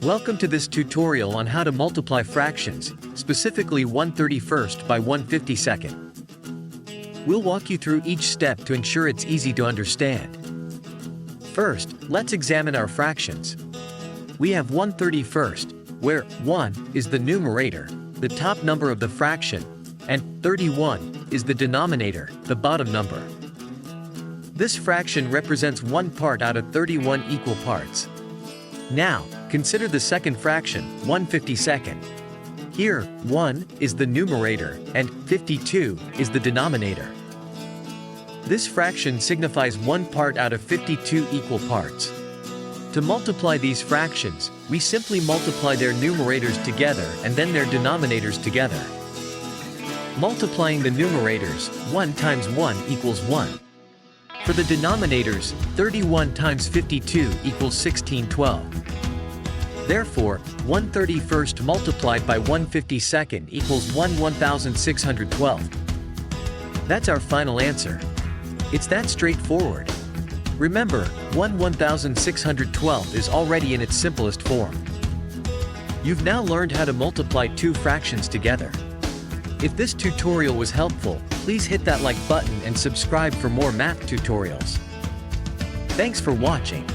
Welcome to this tutorial on how to multiply fractions, specifically 1/31 by 1/52. We'll walk you through each step to ensure it's easy to understand. First, let's examine our fractions. We have 1/31, where 1 is the numerator, the top number of the fraction, and 31 is the denominator, the bottom number. This fraction represents one part out of 31 equal parts. Now, consider the second fraction, 1/52. Here, 1 is the numerator, and 52 is the denominator. This fraction signifies one part out of 52 equal parts. To multiply these fractions, we simply multiply their numerators together and then their denominators together. Multiplying the numerators, 1 times 1 equals 1. For the denominators, 31 times 52 equals 1612. Therefore, 1/31 multiplied by 1/52 equals 1/1612. That's our final answer. It's that straightforward. Remember, 1/1612 is already in its simplest form. You've now learned how to multiply two fractions together. If this tutorial was helpful, please hit that like button and subscribe for more math tutorials. Thanks for watching.